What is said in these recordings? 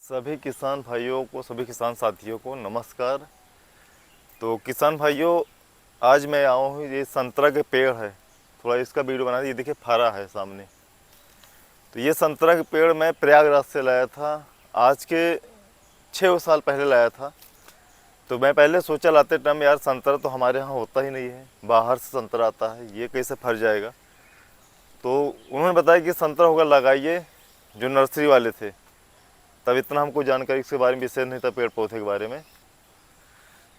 सभी किसान भाइयों को, सभी किसान साथियों को नमस्कार। तो किसान भाइयों, आज मैं आया हूँ, ये संतरा के पेड़ है, थोड़ा इसका वीडियो बना। ये देखिए फरा है सामने। तो ये संतरा के पेड़ मैं प्रयागराज से लाया था, आज के 6 साल पहले लाया था। तो मैं पहले सोचा लाते टाइम यार संतरा तो हमारे यहाँ होता ही नहीं है, बाहर से संतरा आता है, ये कैसे फर जाएगा। तो उन्होंने बताया कि संतरा होगा लगाइए, जो नर्सरी वाले थे। तब इतना हमको जानकारी इसके बारे में विशेष नहीं था, पेड़ पौधे के बारे में।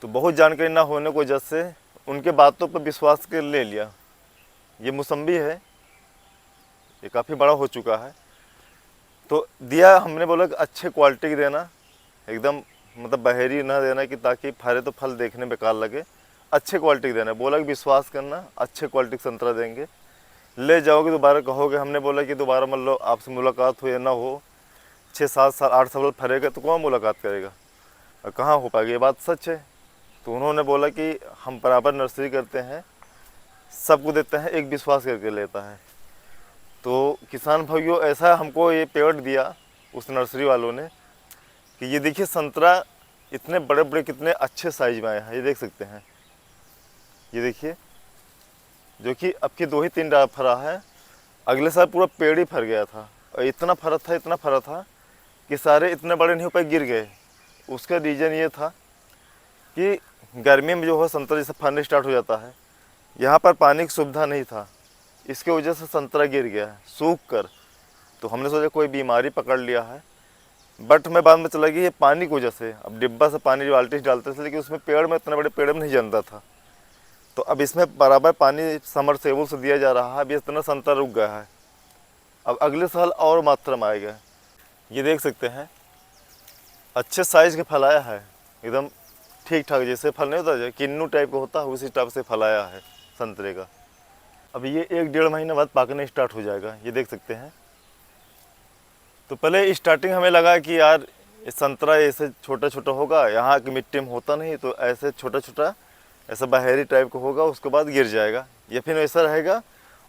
तो बहुत जानकारी ना होने की वजह से उनके बातों पर विश्वास कर ले लिया। ये मौसम्बी है, ये काफ़ी बड़ा हो चुका है। तो दिया, हमने बोला कि अच्छे क्वालिटी की देना, एकदम मतलब बहेरी ना देना कि ताकि फरे तो फल देखने बेकार लगे, अच्छे क्वालिटी की देना। बोला कि विश्वास करना, अच्छे क्वालिटी का संतरा देंगे, ले जाओगे दोबारा कहोगे। हमने बोला कि दोबारा मतलब आपसे मुलाकात हो या ना हो, 6-7 साल 8 साल फरेगा तो कौन मुलाकात करेगा और कहाँ हो पाएगी, ये बात सच है। तो उन्होंने बोला कि हम बराबर नर्सरी करते हैं, सबको देते हैं, एक विश्वास करके लेता है। तो किसान भाइयों, ऐसा हमको ये पेड़ दिया उस नर्सरी वालों ने कि ये देखिए संतरा इतने बड़े बड़े कितने अच्छे साइज में आए हैं, ये देख सकते हैं। ये देखिए, जो कि अब की 2 ही 3 डाल फरा है, अगले साल पूरा पेड़ ही फर गया था। और इतना फरा था कि सारे इतने बड़े नहीं हो पाए, गिर गए। उसका रीज़न ये था कि गर्मी में जो है संतरा जैसे फलने स्टार्ट हो जाता है, यहाँ पर पानी की सुविधा नहीं था, इसके वजह से संतरा गिर गया है सूख कर। तो हमने सोचा कोई बीमारी पकड़ लिया है, बट मैं बाद में चला कि ये पानी की वजह से। अब डिब्बा से पानी बाल्टी से डालते थे, लेकिन उसमें पेड़ में, इतने बड़े पेड़ में नहीं जमता था। तो अब इसमें बराबर पानी समरसेबल से दिया जा रहा है, अब इतना संतरा रुक गया है। अब अगले साल और मात्रा में आएगा। ये देख सकते हैं, अच्छे साइज़ के फल आया है, एकदम ठीक ठाक, जैसे फल नहीं होता जो किन्नू टाइप का होता है, उसी टाइप से फल आया है संतरे का। अब ये 1-1.5 महीने बाद पाकने स्टार्ट हो जाएगा, ये देख सकते हैं। तो पहले स्टार्टिंग हमें लगा कि यार ये संतरा ऐसे छोटा छोटा होगा, यहाँ की मिट्टी में होता नहीं, तो ऐसे छोटा छोटा ऐसा बहेरी टाइप का होगा, उसके बाद गिर जाएगा या फिर ऐसा रहेगा,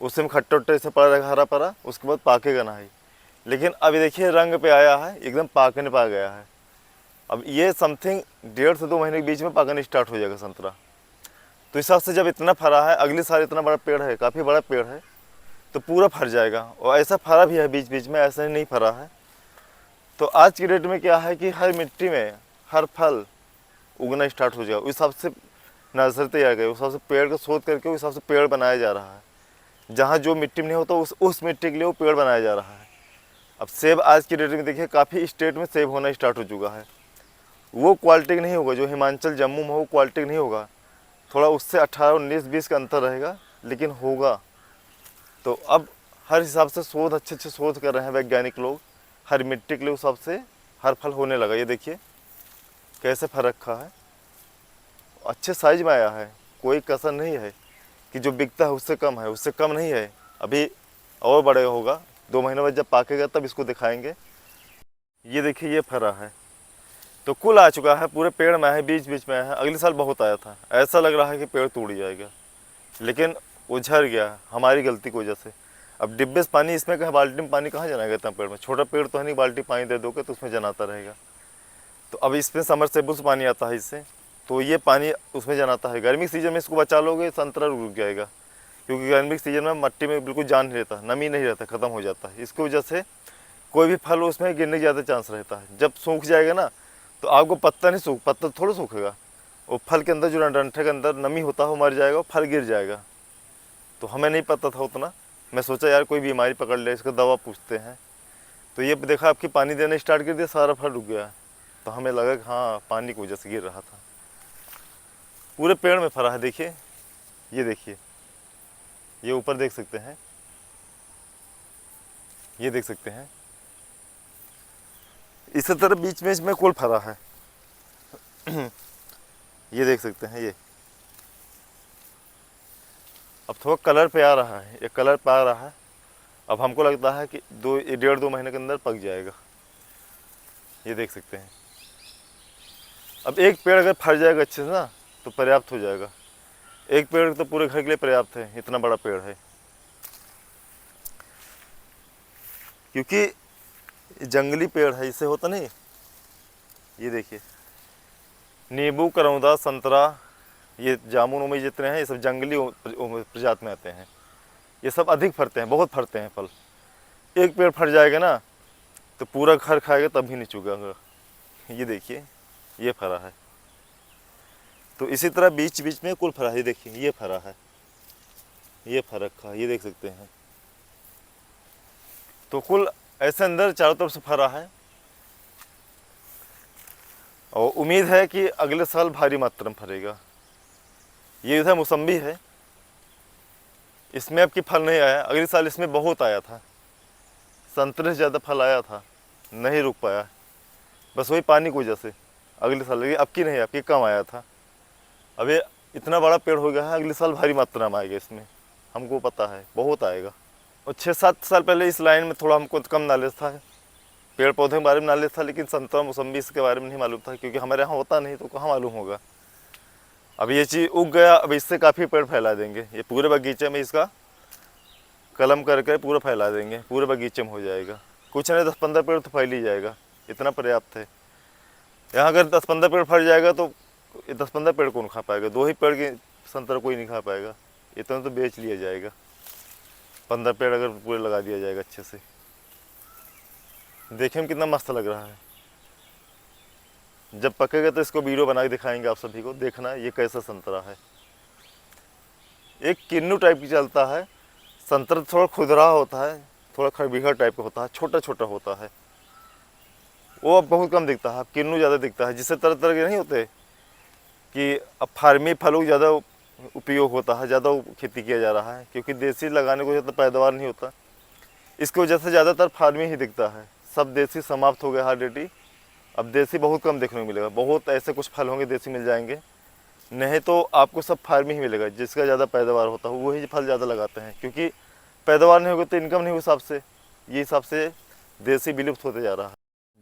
उसमें खट्टा उट्टा ऐसे पड़ा रहेगा हरा परा, उसके बाद पाकेगा ना ही। लेकिन अभी देखिए रंग पे आया है, एकदम पाकने पा गया है। अब ये समथिंग 1.5 से 2 महीने के बीच में पाकने स्टार्ट हो जाएगा संतरा। तो इस हिसाब से जब इतना फरा है, अगले साल इतना बड़ा पेड़ है, काफ़ी बड़ा पेड़ है, तो पूरा फर जाएगा। और ऐसा फरा भी है बीच बीच में, ऐसा नहीं फरा है। तो आज की डेट में क्या है कि हर मिट्टी में हर फल उगना स्टार्ट हो जाएगा। उस हिसाब से नर्सरी तैयार करें, उस हिसाब से पेड़ को शोध करके उस हिसाब से पेड़ बनाया जा रहा है। जहाँ जो मिट्टी में नहीं होता उस मिट्टी के लिए वो पेड़ बनाया जा रहा है। अब सेब आज की डेट में देखिए काफ़ी स्टेट में सेब होना स्टार्ट हो चुका है। वो क्वालिटी नहीं होगा जो हिमाचल जम्मू में हो, क्वालिटी नहीं होगा, थोड़ा उससे 18, 19, 20 का अंतर रहेगा, लेकिन होगा। तो अब हर हिसाब से शोध, अच्छे अच्छे शोध कर रहे हैं वैज्ञानिक लोग, हर मिट्टी के लिए उस हिसाब से हर फल होने लगा। ये देखिए कैसे फल रखा है, अच्छे साइज में आया है, कोई कसर नहीं है कि जो बिकता है उससे कम है, उससे कम नहीं है। अभी और बड़े होगा, 2 महीने बाद जब पाकेगा तब इसको दिखाएंगे। ये देखिए ये फरा है, तो कुल आ चुका है, पूरे पेड़ में है, बीच बीच में है। अगले साल बहुत आया था, ऐसा लग रहा है कि पेड़ टूट जाएगा, लेकिन वो झड़ गया हमारी गलती की वजह से। अब डिब्बे से पानी इसमें कहा, बाल्टी में पानी कहाँ जनाएगा इतना पेड़ में, छोटा पेड़ तो है नहीं, बाल्टी पानी दे दोगे तो उसमें जनाता रहेगा। तो अब इसमें समरसेबल से पानी आता है इससे, तो ये पानी उसमें जनाता है। गर्मी के सीजन में इसको बचा लोगे, संतरा रुक जाएगा, क्योंकि गर्मी के सीजन में मट्टी में बिल्कुल जान नहीं रहता, नमी नहीं रहता, ख़त्म हो जाता है। इसकी वजह से कोई भी फल उसमें गिरने की ज़्यादा चांस रहता है। जब सूख जाएगा ना, तो आपको पत्ता नहीं पत्ता थोड़ा सूखेगा, वो फल के अंदर जो डंठे के अंदर नमी होता है वो मर जाएगा, फल गिर जाएगा। तो हमें नहीं पता था उतना, मैं सोचा यार कोई बीमारी पकड़ ले, इसका दवा पूछते हैं। तो ये देखा आपकी पानी देने स्टार्ट कर दिया, सारा फल रुक गया। तो हमें लगा कि हाँ पानी की वजह से गिर रहा था। पूरे पेड़ में फरा है, देखिए, ये देखिए, ये ऊपर देख सकते हैं, ये देख सकते हैं, इसी तरह बीच में इसमें कुल फरा है। ये देख सकते हैं, ये अब थोड़ा कलर पे आ रहा है, ये कलर पे आ रहा है। अब हमको लगता है कि 1.5-2 महीने के अंदर पक जाएगा। ये देख सकते हैं, अब एक पेड़ अगर फर जाएगा अच्छे से ना, तो पर्याप्त हो जाएगा। एक पेड़ तो पूरे घर के लिए पर्याप्त है, इतना बड़ा पेड़ है। क्योंकि जंगली पेड़ है, इससे होता नहीं, ये देखिए, नींबू, करौंदा, संतरा, ये जामुन में जितने हैं ये सब जंगली प्रजाति में आते हैं। ये सब अधिक फरते हैं, बहुत फरते हैं फल। एक पेड़ फट जाएगा ना तो पूरा घर खाएगा तब भी नहीं चुगेगा। ये देखिए, ये फरा है। तो इसी तरह बीच बीच में कुल फरा है। ये देखिए, ये फरा है, ये फर रखा है, ये देख सकते हैं। तो कुल ऐसे अंदर चारों तरफ से फरा है और उम्मीद है कि अगले साल भारी मात्रा में फरेगा। ये इधर मौसम्बी है, इसमें अब की फल नहीं आया। अगले साल इसमें बहुत आया था, संतरे से ज़्यादा फल आया था, नहीं रुक पाया, बस वही पानी की वजह से। अगले साल लगे, अब की नहीं, अब की कम आया था। अब ये इतना बड़ा पेड़ हो गया है, अगले साल भारी मात्रा में आएगा इसमें, हमको पता है बहुत आएगा। और 6-7 साल पहले इस लाइन में थोड़ा हमको कम नॉलेज था, पेड़ पौधे के बारे में नॉलेज था, लेकिन संतरा मौसम्बी इसके बारे में नहीं मालूम था, क्योंकि हमारे यहाँ होता नहीं तो कहाँ मालूम होगा। अब ये चीज़ उग गया, अब इससे काफ़ी पेड़ फैला देंगे। ये पूरे बगीचे में इसका कलम करके पूरा फैला देंगे, पूरे बगीचे में हो जाएगा। कुछ नहीं 10-15 पेड़ तो फैल ही जाएगा, इतना पर्याप्त है। यहाँ अगर 10-15 पेड़ फैल जाएगा तो 10-15 पेड़ कौन खा पाएगा? 2 ही पेड़ के संतरा कोई नहीं खा पाएगा, इतना तो बेच लिया जाएगा। 15 पेड़ अगर पूरे लगा दिया जाएगा अच्छे से। देखने में कितना मस्त लग रहा है। जब पकेगा तो इसको वीडियो बना के दिखाएंगे आप सभी को, देखना ये कैसा संतरा है। एक किन्नू टाइप की चलता है संतरा, थोड़ा खुदरा होता है, थोड़ा खरबीहा टाइप का होता है, छोटा छोटा होता है, वो अब बहुत कम दिखता है। किन्नू ज़्यादा दिखता है, जिससे तरह तरह के नहीं होते कि अब फार्मी फलों ज़्यादा उपयोग होता है, ज़्यादा खेती किया जा रहा है, क्योंकि देसी लगाने को ज़्यादा पैदावार नहीं होता। इसकी वजह से ज़्यादातर फार्मी ही दिखता है। सब देसी समाप्त हो गया ऑलरेडी, अब देसी बहुत कम देखने को मिलेगा। बहुत ऐसे कुछ फल होंगे देसी मिल जाएंगे, नहीं तो आपको सब फार्मी ही मिलेगा। जिसका ज़्यादा पैदावार होता है वही फल ज़्यादा लगाते हैं, क्योंकि पैदावार नहीं होगी तो इनकम नहीं, हिसाब से ये हिसाब से देसी विलुप्त होते जा रहा है।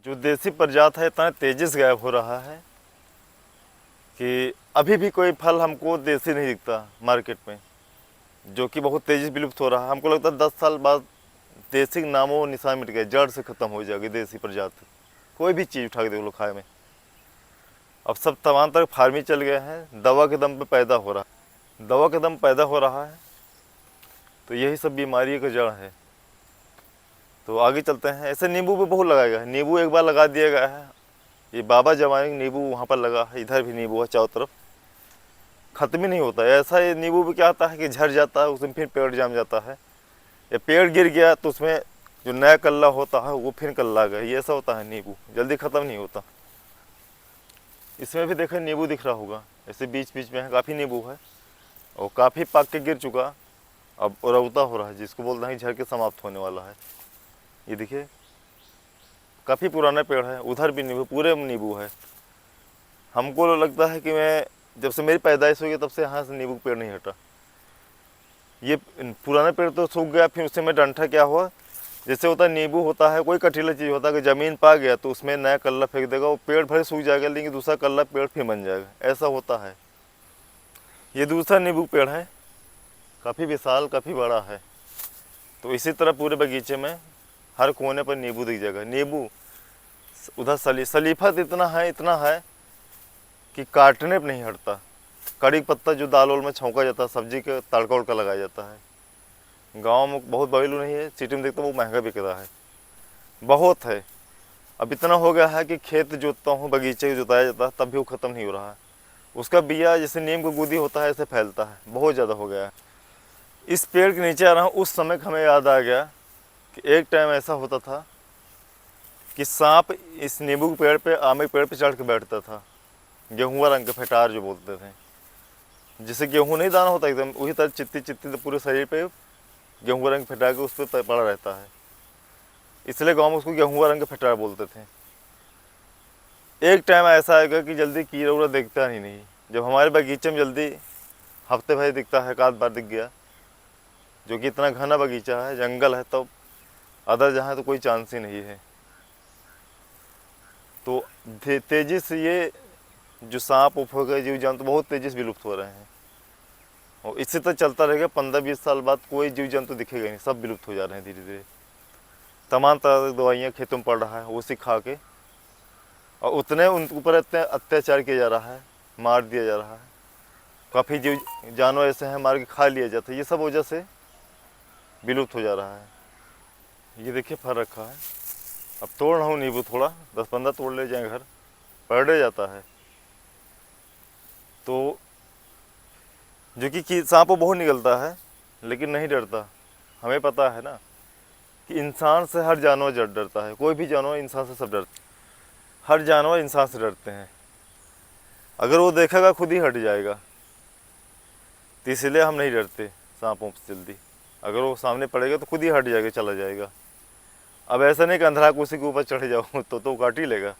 जो देसी प्रजात है इतना तेजी से गायब हो रहा है कि अभी भी कोई फल हमको देसी नहीं दिखता मार्केट में, जो कि बहुत तेज़ी से विलुप्त हो रहा है। हमको लगता है 10 साल बाद देसी नामों निशान मिट गए, जड़ से ख़त्म हो जाएगी देसी प्रजाति। कोई भी चीज़ उठा के देख लो खाए में, अब सब तमाम तरह फार्मी चल गए हैं, दवा के दम पे पैदा हो रहा है, दवा के दम पैदा हो रहा है। तो यही सब बीमारी का जड़ है। तो आगे चलते हैं। ऐसे नींबू पे बहुत लगाएगा, नींबू एक बार लगा दिया गया है, ये बाबा जमाने नींबू वहाँ पर लगा है, इधर भी नींबू है चारों तरफ, ख़त्म ही नहीं होता है। ऐसा ये नींबू भी क्या होता है कि झड़ जाता है, उसमें फिर पेड़ जम जाता है, या पेड़ गिर गया तो उसमें जो नया कल्ला होता है वो फिर कल्ला गया। ये ऐसा होता है, नींबू जल्दी ख़त्म नहीं होता। इसमें भी देखें नींबू दिख रहा होगा, ऐसे बीच बीच में है, काफ़ी नींबू है और काफ़ी पक के गिर चुका, अब रौता हो रहा है, जिसको बोलते हैं झड़ के समाप्त होने वाला है। ये देखिए काफ़ी पुराना पेड़ है, उधर भी नींबू, पूरे नींबू है। हमको लगता है कि मैं जब से मेरी पैदाइश हुई तब से यहाँ से नींबू पेड़ नहीं हटा। ये पुराना पेड़ तो सूख गया, फिर उससे में डंठा क्या हुआ, जैसे होता है नींबू होता है कोई कटीला चीज़ होता है कि ज़मीन पा गया तो उसमें नया कल्ला फेंक देगा, वो पेड़ भले सूख जाएगा लेकिन दूसरा कल्ला पेड़ फिर बन जाएगा, ऐसा होता है। ये दूसरा नींबू पेड़ है, काफ़ी विशाल, काफ़ी बड़ा है। तो इसी तरह पूरे बगीचे में हर कोने पर नींबू दिख जाएगा। नींबू उधर सलीफा इतना है कि काटने पर नहीं हटता। कड़ी पत्ता जो दाल वाल में छौंका जाता है, सब्जी के तड़का उड़का लगाया जाता है। गांव में बहुत वैल्यू नहीं है, सिटी में देखता हूँ वो महंगा बिक रहा है, बहुत है। अब इतना हो गया है कि खेत जोतता हूँ, बगीचे जोताया जाता है, तब भी वो ख़त्म नहीं हो रहा है। उसका बिया जैसे नीम का गुदी होता है ऐसे फैलता है, बहुत ज़्यादा हो गया है। इस पेड़ के नीचे आ रहा हूँ, उस समय हमें याद आ गया कि एक टाइम ऐसा होता था कि सांप इस नींबू के पेड़ पे, आम के पेड़ पे चढ़ के बैठता था। गेहूँ रंग के फेटार जो बोलते थे, जिसे गेहूँ नहीं दाना होता एकदम वही तरह चित्ती चित्ती पूरे शरीर पे गेहूँ रंग फेटार के उस पर पड़ा रहता है, इसलिए गाँव में उसको गेहूँ रंग के फेटार बोलते थे। एक टाइम ऐसा आएगा कि जल्दी कीड़ा उड़ा दिखता ही नहीं। जब हमारे बगीचे में जल्दी हफ्ते भर दिखता है, एक आध बार दिख गया, जो कि इतना घना बगीचा है, जंगल है, तो अदर जहाँ तो कोई चांस ही नहीं है। तो तेज़ी से ये जो सांप उप हो गए जीव जंतु बहुत तेज़ी से विलुप्त हो रहे हैं, और इससे तो चलता रहेगा। 15-20 साल बाद कोई जीव जंतु दिखेगा नहीं, सब विलुप्त हो जा रहे हैं धीरे धीरे। तमाम तरह की दवाइयाँ खेतों में पड़ रहा है, वो सिखा के, और उतने उनके ऊपर इतने अत्याचार किया जा रहा है, मार दिया जा रहा है। काफ़ी जीव जानवर ऐसे हैं मार के खा लिया जाता है, ये सब वजह से विलुप्त हो जा रहा है। ये देखिए फल रखा है, अब तोड़ रहा हूँ नींबू, थोड़ा 10-15 तोड़ ले जाए घर, पड़ जाता है। तो जो कि सांप बहुत निकलता है लेकिन नहीं डरता। हमें पता है ना कि इंसान से हर जानवर डरता है, कोई भी जानवर इंसान से सब डरता, हर जानवर इंसान से डरते हैं। अगर वो देखेगा खुद ही हट जाएगा, तो इसलिए हम नहीं डरते सांपों से जल्दी। अगर वो सामने पड़ेगा तो खुद ही हट जाएगा, चला जाएगा। अब ऐसा नहीं कि अंधरा किसी के ऊपर चढ़ जाओ तो काट ही लेगा।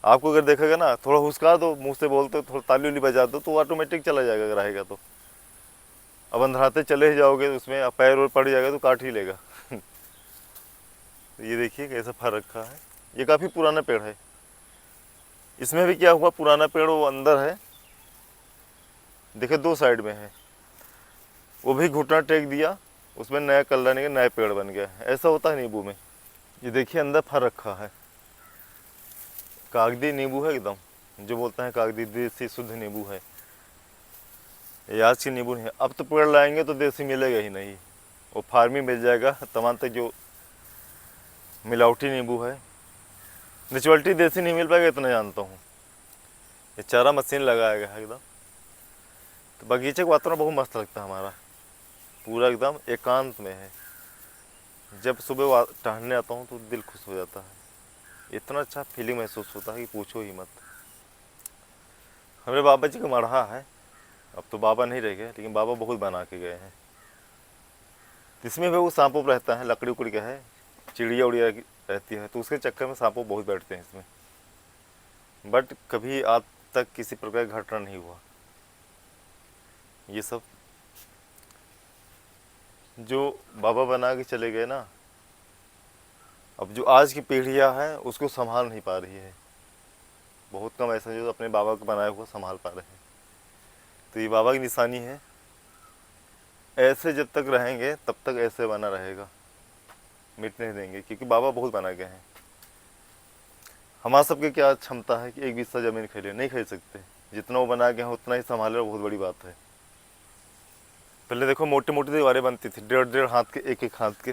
आपको अगर देखेगा ना, थोड़ा हुस्का दो, मुंह से बोलते थोड़ा ताली उली बजा दो तो ऑटोमेटिक चला जाएगा अगर रहेगा तो। अब अंधराते चले ही जाओगे तो उसमें पैर और पड़ जाएगा तो काट ही लेगा। ये देखिए कैसा फल रखा है। ये काफ़ी पुराना पेड़ है। इसमें भी क्या हुआ, पुराना पेड़ वो अंदर है, देखिए 2 साइड में है, वो भी घुटना टेक दिया, उसमें नया कलर नहीं, नया पेड़ बन गया। ऐसा होता है नींबू में। ये देखिए अंदर फल रखा है, कागदी नींबू है एकदम, जो बोलते हैं कागदी देसी शुद्ध नींबू है। ये आज की नींबू नहीं है। अब तो पेड़ लाएंगे तो देसी मिलेगा ही नहीं, वो फार्मी मिल जाएगा तमाम तक, जो मिलावटी नींबू है। नेचुरलिटी देसी नहीं मिल पाएगा, इतना जानता हूँ। ये चारा मशीन लगाया गया है एकदम। तो बगीचे का वातावरण बहुत मस्त लगता है हमारा, पूरा एकदम एकांत में है। जब सुबह टहलने आता हूँ तो दिल खुश हो जाता है, इतना अच्छा फीलिंग महसूस होता है कि पूछो ही मत। हमारे बाबा जी का मढ़ा है, अब तो बाबा नहीं रह गए, लेकिन बाबा बहुत बना के गए हैं। इसमें भी वो सांप रहता है, लकड़ी उकड़ी का है, चिड़िया उड़िया रहती है, तो उसके चक्कर में सांपों बहुत बैठते हैं इसमें। बट कभी आज तक किसी प्रकार का घटना नहीं हुआ। ये सब जो बाबा बना के चले गए ना, अब जो आज की पीढ़ियाँ हैं उसको संभाल नहीं पा रही है। बहुत कम ऐसा जो अपने बाबा को बनाया हुआ संभाल पा रहे हैं। तो ये बाबा की निशानी है, ऐसे जब तक रहेंगे तब तक ऐसे बना रहेगा, मिटने देंगे, क्योंकि बाबा बहुत बना गए हैं। हमारा सबके क्या क्षमता है कि 1 बिस्सा ज़मीन खरीदे, नहीं खरीद सकते। जितना वो बना गए हैं उतना ही संभाले, बहुत बड़ी बात है। पहले देखो मोटी मोटी दीवारें बनती थी, 1.5 हाथ के, 1 हाथ के,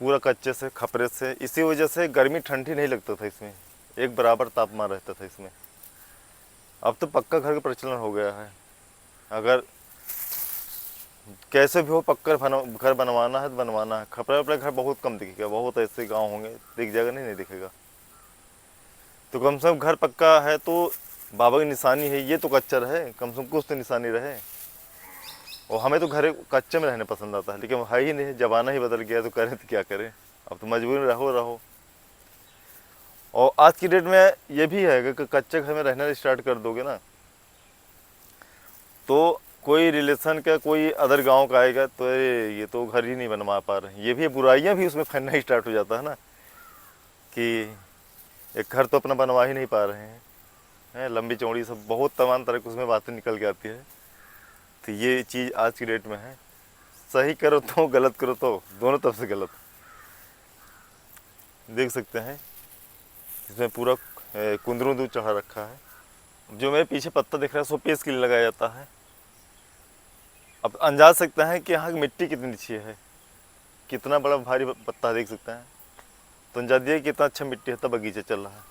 पूरा कच्चे से, खपरे से। इसी वजह से गर्मी ठंडी नहीं लगता था इसमें, एक बराबर तापमान रहता था इसमें। अब तो पक्का घर का प्रचलन हो गया है। अगर कैसे भी हो पक्का घर बनवाना है तो बनवाना है। खपरा वपरा घर बहुत कम दिखेगा, बहुत ऐसे गांव होंगे दिख जाएगा, नहीं दिखेगा। तो कम से कम घर पक्का है तो बाबा की निशानी है। ये तो कच्चा रहे, कम से कम कुछ तो निशानी रहे। और हमें तो घर कच्चे में रहने पसंद आता है, लेकिन है ही नहीं, ज़माना ही बदल गया, तो करें तो क्या करें। अब तो मजबूरी में रहो। और आज की डेट में ये भी है कि कच्चे घर में रहना स्टार्ट कर दोगे ना, तो कोई रिलेशन का, कोई अदर गांव का आएगा तो ये तो घर ही नहीं बनवा पा रहे। ये भी बुराइयां भी उसमें फैलना स्टार्ट हो जाता है ना, कि एक घर तो अपना बनवा ही नहीं पा रहे हैं, लंबी चौड़ी सब बहुत तमाम तरह की उसमें बातें निकल के आती है। तो ये चीज़ आज की डेट में है। सही करो तो, गलत करो तो, दोनों तरफ से गलत। देख सकते हैं इसमें पूरा कुंदरू दूध चढ़ा रखा है। जो मेरे पीछे पत्ता दिख रहा है 100 पीस के लिए लगाया जाता है। अब अंदाज सकते हैं कि यहाँ की मिट्टी कितनी अच्छी है, कितना बड़ा भारी पत्ता देख सकते हैं, तो अंदाज दिया कितना अच्छा मिट्टी है, तब बगीचा चल रहा है।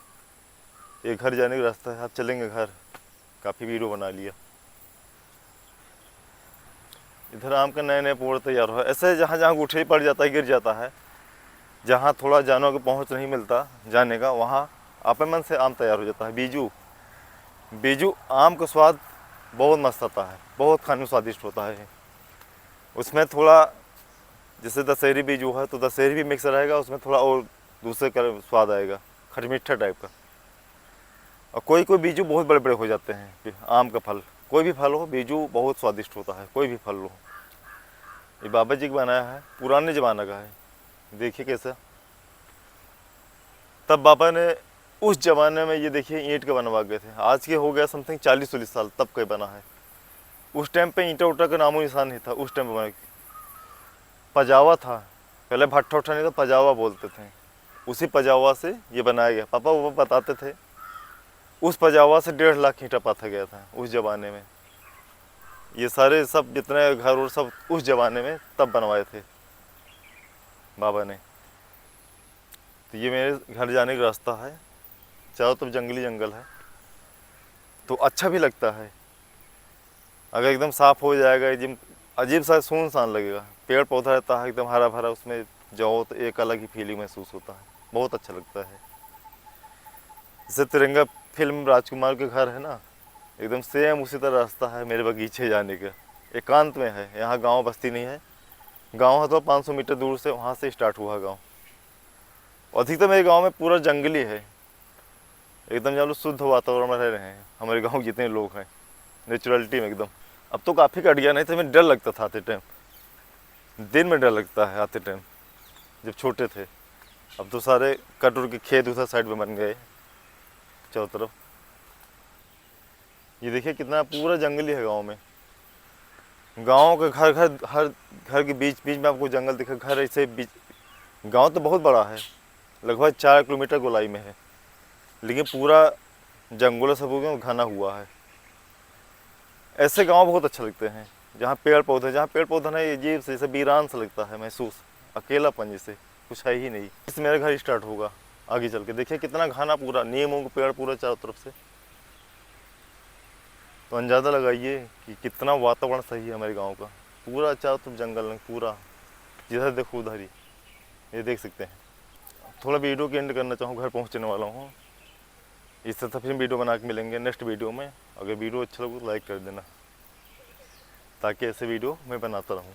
ये घर जाने का रास्ता है, आप चलेंगे घर। काफ़ी वीडियो बना लिया। इधर आम का नए पेड़ तैयार हुआ। ऐसे जहाँ जहाँ गुठली पड़ जाता है, गिर जाता है, जहाँ थोड़ा जानवर को पहुँच नहीं मिलता जाने का, वहाँ अपने मन से आम तैयार हो जाता है। बीजू आम का स्वाद बहुत मस्त आता है, बहुत खाने में स्वादिष्ट होता है। उसमें थोड़ा जैसे दशहरी बीजू है तो दशहरी भी मिक्स रहेगा, उसमें थोड़ा और दूसरे का स्वाद आएगा, खटमीठा टाइप का। और कोई कोई बीजू बहुत बड़े बड़े हो जाते हैं। आम का फल, कोई भी फल हो, बीजू बहुत स्वादिष्ट होता है, कोई भी फल हो। ये बाबा जी का बनाया है, पुराने ज़माने का है। देखिए कैसा, तब बाबा ने उस ज़माने में ये देखिए ईंट का बनवा गए थे। आज के हो गया समथिंग 40-40 साल, तब का बना है। उस टाइम पे ईंटा उटा का नामो निशान नहीं था। उस टाइम पे बना पजावा था, पहले भट्ठा उठा नहीं था, पजावा बोलते थे। उसी पजावा से ये बनाया गया। पापा वो बताते थे उस पजावा से 1.5 लाख ईंटा पाथा गया था उस ज़माने में। ये सारे सब जितने घर और सब उस ज़माने में तब बनवाए थे बाबा ने। तो ये मेरे घर जाने का रास्ता है, चारों तरफ जंगली जंगल है, तो अच्छा भी लगता है। अगर एकदम साफ़ हो जाएगा, एकदम अजीब सा सुनसान लगेगा, पेड़ पौधा रहता है एकदम हरा भरा, उसमें जाओ तो एक अलग ही फीलिंग महसूस होता है, बहुत अच्छा लगता है। जैसे तिरंगा फिल्म राजकुमार के घर है ना, एकदम सेम उसी तरह रास्ता है मेरे बगीचे जाने का। एकांत में है, यहाँ गांव बस्ती नहीं है। गांव है तो 500 मीटर दूर से, वहाँ से स्टार्ट हुआ गांव। अधिकतर मेरे गांव में पूरा जंगली है, एकदम जब लोग शुद्ध वातावरण में रह रहे हैं हमारे गांव जितने लोग हैं, नेचुरलिटी में एकदम। अब तो काफ़ी कट गया, नहीं तो हमें डर लगता था आते टाइम, दिन में डर लगता है आते टाइम जब छोटे थे। अब तो सारे कट उड़ के खेत उधर साइड में बन गए चारों तरफ। ये देखिए कितना पूरा जंगली है गांव में। गांव के घर घर हर घर के बीच बीच में आपको जंगल दिखे, घर ऐसे बीच। गांव तो बहुत बड़ा है, लगभग 4 किलोमीटर गोलाई में है, लेकिन पूरा जंगलों से पूरा घना हुआ है। ऐसे गांव बहुत अच्छे लगते हैं जहाँ पेड़ पौधे नहीं, अजीब से जैसे वीरान सा लगता है महसूस, अकेलापन जैसे कुछ है ही नहीं। इससे मेरा घर स्टार्ट होगा आगे चल के। देखिए कितना घना, पूरा नीमों का पेड़ पूरा चारों तरफ से। तो अंदाज़ा लगाइए कि कितना वातावरण सही है हमारे गांव का। पूरा चारों तरफ जंगल में, पूरा जिधर देखो उधर ही, ये देख सकते हैं। थोड़ा वीडियो के एंड करना चाहूँ, घर पहुँचने वाला हूँ। इस तरह फिर वीडियो बना के मिलेंगे नेक्स्ट वीडियो में। अगर वीडियो अच्छा लगे तो लाइक कर देना, ताकि ऐसे वीडियो मैं बनाता रहूँ।